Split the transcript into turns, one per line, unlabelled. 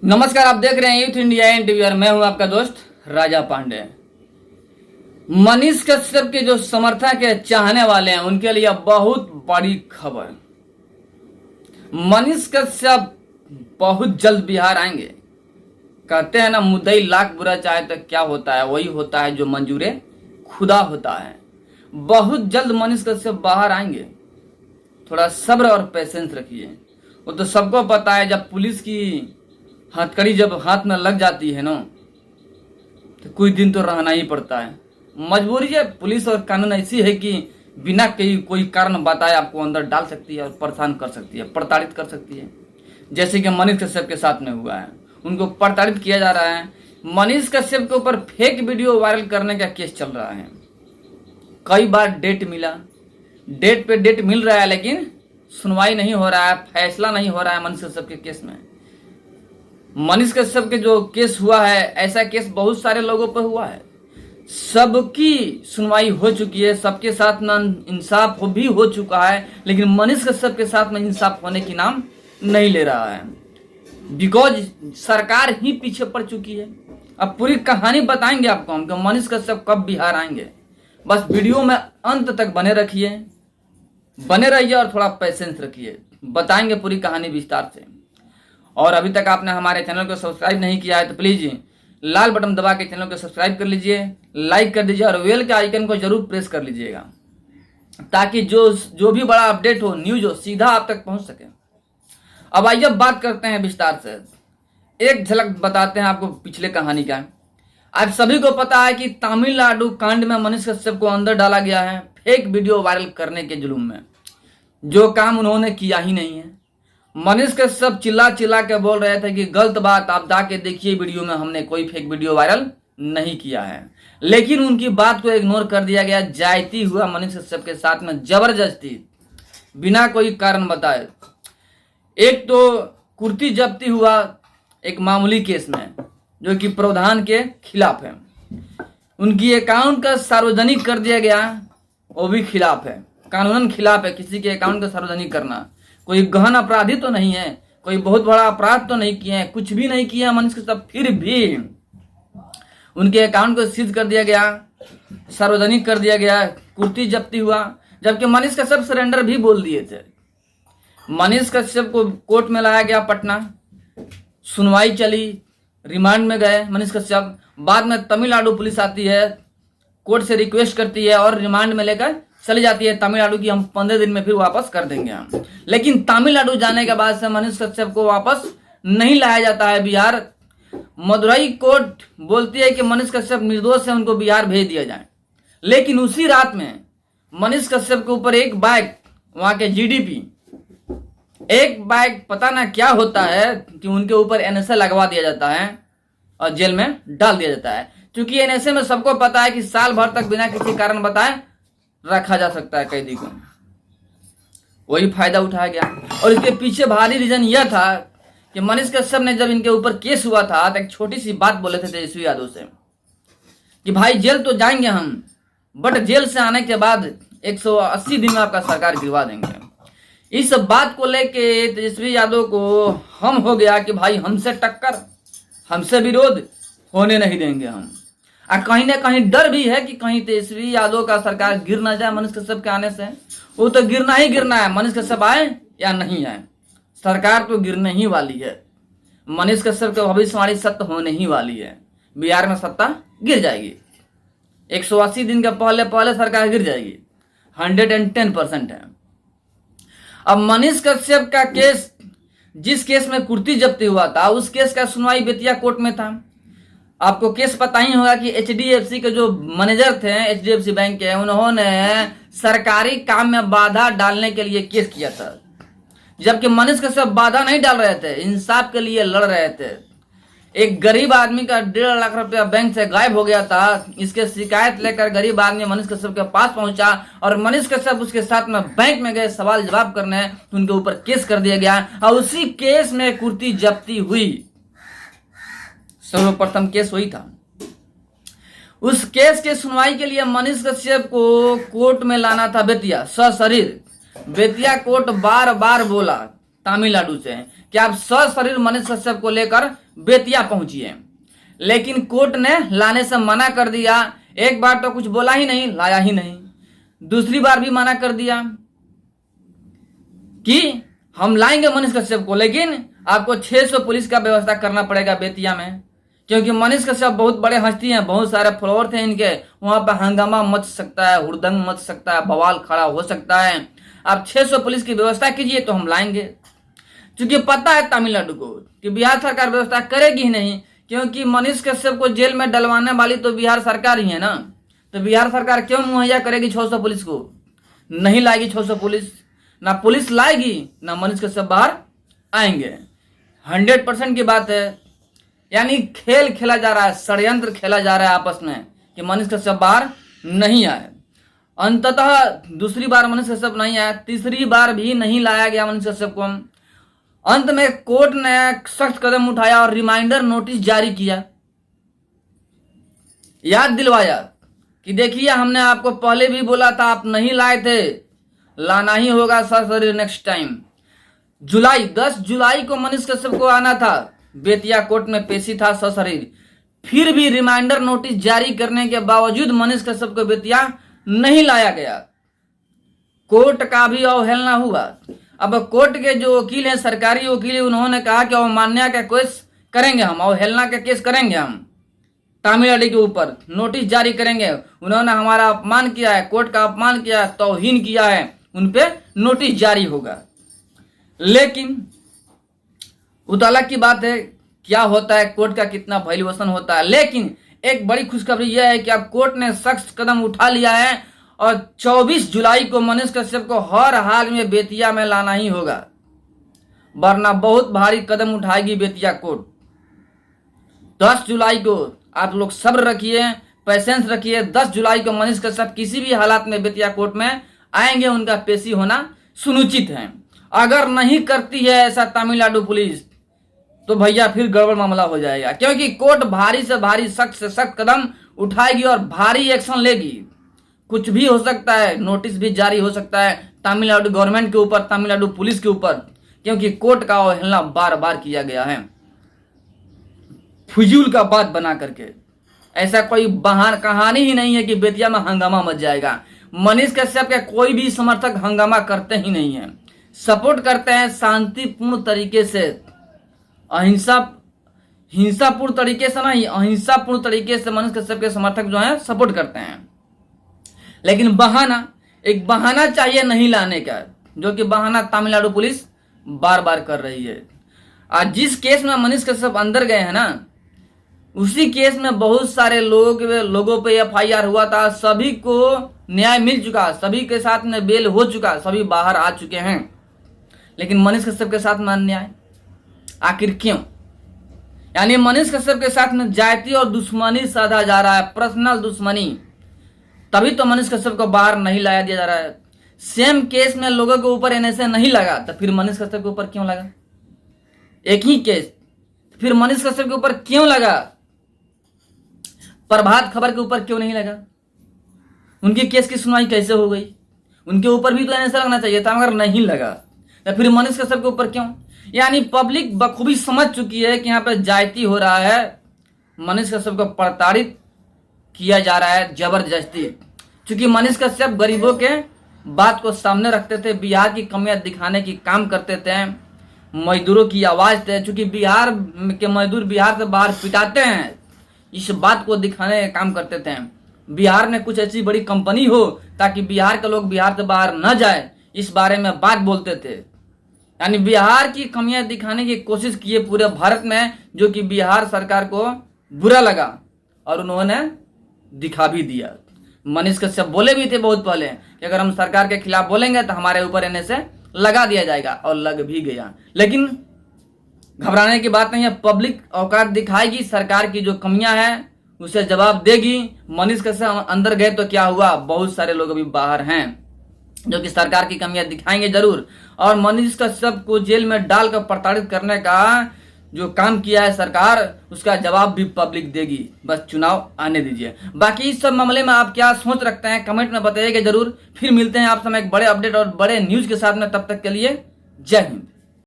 नमस्कार, आप देख रहे हैं यूथ इंडिया एनटीवी और मैं हूं आपका दोस्त राजा पांडे। मनीष कश्यप के जो समर्थक है, चाहने वाले हैं, उनके लिए बहुत बड़ी खबर। मनीष कश्यप बहुत जल्द बिहार आएंगे। कहते हैं ना, मुद्दई लाख बुरा चाहे तो क्या होता है, वही होता है जो मंजूरे खुदा होता है। बहुत जल्द मनीष कश्यप बाहर आएंगे। थोड़ा सब्र और पेशेंस रखिए। वो तो सबको पता है, जब पुलिस की हथकड़ी जब हाथ में लग जाती है ना, तो कुछ दिन तो रहना ही पड़ता है। मजबूरी है। पुलिस और कानून ऐसी है कि बिना कोई कारण बताए आपको अंदर डाल सकती है और परेशान कर सकती है, प्रताड़ित कर सकती है। जैसे कि मनीष कश्यप के साथ में हुआ है, उनको प्रताड़ित किया जा रहा है। मनीष कश्यप के ऊपर फेक वीडियो वायरल करने का केस चल रहा है। कई बार डेट मिला, डेट पे डेट मिल रहा है, लेकिन सुनवाई नहीं हो रहा है, फैसला नहीं हो रहा है मनीष कश्यप के केस में। मनीष कश्यप के जो केस हुआ है, ऐसा केस बहुत सारे लोगों पर हुआ है। सबकी सुनवाई हो चुकी है, सबके साथ में इंसाफ भी हो चुका है, लेकिन मनीष कश्यप के साथ में इंसाफ होने की नाम नहीं ले रहा है। बिकॉज सरकार ही पीछे पड़ चुकी है। अब पूरी कहानी बताएंगे आपको हम कि मनीष कश्यप कब बिहार आएंगे। बस वीडियो में अंत तक बने रहिए और थोड़ा पेशेंस रखिए। बताएंगे पूरी कहानी विस्तार से। और अभी तक आपने हमारे चैनल को सब्सक्राइब नहीं किया है तो प्लीज लाल बटन दबा के चैनल को सब्सक्राइब कर लीजिए, लाइक कर दीजिए और बेल के आइकन को जरूर प्रेस कर लीजिएगा, ताकि जो भी बड़ा अपडेट हो, न्यूज हो, सीधा आप तक पहुंच सके। अब आइए बात करते हैं विस्तार से। एक झलक बताते हैं आपको पिछले कहानी का। आप सभी को पता है कि तमिलनाडु कांड में मनीष कश्यप को अंदर डाला गया है, फेक वीडियो वायरल करने के जुलूम में। जो काम उन्होंने किया ही नहीं है। मनीष कश्यप चिल्ला चिल्ला के बोल रहे थे कि गलत बात, आप जाके देखिए वीडियो में, हमने कोई फेक वीडियो वायरल नहीं किया है। लेकिन उनकी बात को इग्नोर कर दिया गया। जायती हुआ मनीष कश्यप के साथ में जबरदस्ती, बिना कोई कारण बताए। एक तो कुर्ती जब्ती हुआ एक मामूली केस में, जो कि प्रावधान के खिलाफ है। उनकी अकाउंट का सार्वजनिक कर दिया गया, वो भी खिलाफ है, कानूनन खिलाफ है। किसी के अकाउंट का सार्वजनिक करना कोई गहन अपराधी तो नहीं है, कोई बहुत बड़ा अपराध तो नहीं किए हैं, कुछ भी नहीं किया मनीष कश्यप, फिर भी उनके अकाउंट को सीज कर दिया गया, सार्वजनिक कर दिया गया, कुर्ती जब्ती हुआ। जबकि मनीष कश्यप सरेंडर भी बोल दिए थे। मनीष कश्यप को कोर्ट में लाया गया पटना, सुनवाई चली, रिमांड में गए मनीष कश्यप। बाद में तमिलनाडु पुलिस आती है, कोर्ट से रिक्वेस्ट करती है और रिमांड में लेकर चली जाती है तमिलनाडु की, हम 15 दिन में फिर वापस कर देंगे हम। लेकिन तमिलनाडु जाने के बाद से मनीष कश्यप को वापस नहीं लाया जाता है बिहार। मदुरई कोर्ट बोलती है कि मनीष कश्यप निर्दोष है, उनको बिहार भेज दिया जाए। लेकिन उसी रात में मनीष कश्यप के ऊपर एक बैग, वहां के जीडीपी, एक बैग पता ना क्या होता है कि उनके ऊपर एनएसए लगवा दिया जाता है और जेल में डाल दिया जाता है। क्योंकि एनएसए में सबको पता है कि साल भर तक बिना किसी कारण बताए रखा जा सकता है कैदी को। वही फायदा उठाया गया। और इसके पीछे भारी रीजन यह था कि मनीष कश्यप ने जब इनके ऊपर केस हुआ था तो एक छोटी सी बात बोले थे तेजस्वी यादव से कि भाई जेल तो जाएंगे हम, बट जेल से आने के बाद 180 दिन में आपका सरकार गिरवा देंगे। इस बात को लेके तेजस्वी यादव को हम हो गया कि भाई हमसे टक्कर, हमसे विरोध होने नहीं देंगे हम। और कहीं ना कहीं डर भी है कि कहीं तेजस्वी यादव का सरकार गिर ना जाए मनीष कश्यप के आने से। वो तो गिरना ही गिरना है, मनीष कश्यप आए या नहीं आए, सरकार तो गिरने ही वाली है। मनीष कश्यप की भविष्यवाणी सत्य होने ही वाली है। बिहार में सत्ता गिर जाएगी, 180 दिन के पहले सरकार गिर जाएगी, 110% है। अब मनीष कश्यप का केस, जिस केस में कुर्ती जब्ती हुआ था, उस केस का सुनवाई बेतिया कोर्ट में था। आपको केस पता ही होगा कि एचडीएफसी के जो मैनेजर थे, एचडीएफसी बैंक के, उन्होंने सरकारी काम में बाधा डालने के लिए केस किया था। जबकि मनीष कश्यप बाधा नहीं डाल रहे थे, इंसाफ के लिए लड़ रहे थे। एक गरीब आदमी का 1.5 लाख रुपया बैंक से गायब हो गया था। इसके शिकायत लेकर गरीब आदमी मनीष कश्यप के पास पहुंचा और मनीष कश्यप उसके साथ में बैंक में गए सवाल जवाब करने, तो उनके ऊपर केस कर दिया गया और उसी केस में कुर्ती जब्ती हुई। सर्वप्रथम केस वही था। उस केस के सुनवाई के लिए मनीष कश्यप को कोर्ट में लाना था बेतिया सशरीर। बेतिया कोर्ट बार बार बोला तमिलनाडु से कि आप सशरीर मनीष कश्यप को लेकर बेतिया पहुंचिए, लेकिन कोर्ट ने लाने से मना कर दिया। एक बार तो कुछ बोला ही नहीं, लाया ही नहीं। दूसरी बार भी मना कर दिया कि हम लाएंगे मनीष कश्यप को, लेकिन आपको 600 पुलिस का व्यवस्था करना पड़ेगा बेतिया में, क्योंकि मनीष कश्यप बहुत बड़े हस्ती हैं, बहुत सारे फॉलोअर थे इनके। वहां पर हंगामा मच सकता है, हुड़दंग मच सकता है, बवाल खड़ा हो सकता है। आप 600 पुलिस की व्यवस्था कीजिए तो हम लाएंगे। क्योंकि पता है तमिलनाडु को कि बिहार सरकार व्यवस्था करेगी ही नहीं, क्योंकि मनीष कश्यप को जेल में डलवाने वाली तो बिहार सरकार ही है ना। तो बिहार सरकार क्यों मुहैया करेगी 600 पुलिस को? नहीं लाएगी 600 पुलिस, ना पुलिस लाएगी ना मनीष कश्यप बाहर आएंगे। 100% की बात है। यानी खेल खेला जा रहा है, षड्यंत्र खेला जा रहा है आपस में कि मनीष कश्यप बाहर नहीं आए। अंततः दूसरी बार मनीष कश्यप नहीं आया, तीसरी बार भी नहीं लाया गया मनीष कश्यप को। अंत में कोर्ट ने सख्त कदम उठाया और रिमाइंडर नोटिस जारी किया, याद दिलवाया कि देखिए हमने आपको पहले भी बोला था, आप नहीं लाए थे, लाना ही होगा सशरीर नेक्स्ट टाइम। 10 जुलाई को मनीष कश्यप को आना था, बेतिया कोर्ट में पेशी था सशरीर। फिर भी रिमाइंडर नोटिस जारी करने के बावजूद मनीष कश्यप को बेतिया नहीं लाया गया। कोर्ट का भी अवहेलना हुआ। अब कोर्ट के जो वकील हैं, सरकारी वकील, उन्होंने कहा कि अवमानना का केस करेंगे हम, अवहेलना का केस करेंगे हम तमिलनाडु के ऊपर, नोटिस जारी करेंगे। उन्होंने हमारा अपमान किया है, कोर्ट का अपमान किया है, तौहीन किया है, उनपे नोटिस जारी होगा। लेकिन अलग की बात है क्या होता है, कोर्ट का कितना वैल्यूएशन होता है। लेकिन एक बड़ी खुशखबरी यह है कि अब कोर्ट ने सख्त कदम उठा लिया है और 24 जुलाई को मनीष कश्यप को हर हाल में बेतिया में लाना ही होगा, वरना बहुत भारी कदम उठाएगी बेतिया कोर्ट। 10 जुलाई को आप लोग सब्र रखिए, पेशेंस रखिए। 10 जुलाई को मनीष कश्यप किसी भी हालात में बेतिया कोर्ट में आएंगे, उनका पेशी होना सुनिश्चित है। अगर नहीं करती है ऐसा तमिलनाडु पुलिस तो भैया फिर गड़बड़ मामला हो जाएगा, क्योंकि कोर्ट भारी से भारी, सख्त से सख्त कदम उठाएगी और भारी एक्शन लेगी। कुछ भी हो सकता है, नोटिस भी जारी हो सकता है तमिलनाडु गवर्नमेंट के ऊपर, तमिलनाडु पुलिस के ऊपर, क्योंकि कोर्ट का अवहेलना बार बार किया गया है फजूल का बात बना करके। ऐसा कोई बहाना कहानी ही नहीं है कि बेतिया में हंगामा मच जाएगा। मनीष कश्यप के कोई भी समर्थक हंगामा करते ही नहीं है, सपोर्ट करते हैं शांतिपूर्ण तरीके से, हिंसापूर्ण तरीके से नहीं, अहिंसापूर्ण तरीके से मनीष कश्यप के समर्थक जो हैं सपोर्ट करते हैं। लेकिन एक बहाना चाहिए नहीं लाने का, जो कि बहाना तमिलनाडु पुलिस बार बार कर रही है। आज जिस केस में मनीष कश्यप अंदर गए हैं ना, उसी केस में बहुत सारे लोगों पे FIR हुआ था, सभी को न्याय मिल चुका, सभी के साथ में बेल हो चुका, सभी बाहर आ चुके हैं। लेकिन मनीष कश्यप के साथ में अन्याय आखिर क्यों? यानी मनीष कश्यप के साथ में जाति और दुश्मनी साधा जा रहा है, पर्सनल दुश्मनी, तभी तो मनीष कश्यप को बाहर नहीं लाया दिया जा रहा है। सेम केस में लोगों के ऊपर NSA नहीं लगा, तो फिर मनीष कश्यप के ऊपर क्यों लगा? एक ही केस, फिर मनीष कश्यप के ऊपर क्यों लगा? प्रभात खबर के ऊपर क्यों नहीं लगा? उनके केस की सुनवाई कैसे हो गई? उनके ऊपर भी तो NSA लगना चाहिए था, मगर नहीं लगा, तो फिर मनीष कश्यप के ऊपर क्यों? यानी पब्लिक बखूबी समझ चुकी है कि यहाँ पे जाति हो रहा है, मनीष कश्यप को प्रताड़ित किया जा रहा है जबरदस्ती। क्योंकि मनीष कश्यप गरीबों के बात को सामने रखते थे, बिहार की कमियां दिखाने की काम करते थे, मजदूरों की आवाज थे। चूंकि बिहार के मजदूर बिहार से बाहर पिटाते हैं, इस बात को दिखाने का काम करते थे। बिहार में कुछ ऐसी बड़ी कंपनी हो ताकि बिहार के लोग बिहार से बाहर न जाए, इस बारे में बात बोलते थे। यानी बिहार की कमियां दिखाने की कोशिश किए पूरे भारत में, जो कि बिहार सरकार को बुरा लगा और उन्होंने दिखा भी दिया। मनीष कश्यप बोले भी थे बहुत पहले कि अगर हम सरकार के खिलाफ बोलेंगे तो हमारे ऊपर NSA लगा दिया जाएगा, और लग भी गया। लेकिन घबराने की बात नहीं है, पब्लिक औकात दिखाएगी, सरकार की जो कमियां हैं उसे जवाब देगी। मनीष कश्यप अंदर गए तो क्या हुआ, बहुत सारे लोग अभी बाहर हैं जो कि सरकार की कमियां दिखाएंगे जरूर। और मनीष कश्यप को जेल में डालकर प्रताड़ित करने का जो काम किया है सरकार, उसका जवाब भी पब्लिक देगी। बस चुनाव आने दीजिए। बाकी इस सब मामले में आप क्या सोच रखते हैं कमेंट में बताइएगा जरूर। फिर मिलते हैं आप समय एक बड़े अपडेट और बड़े न्यूज के साथ में, तब तक के लिए जय हिंद।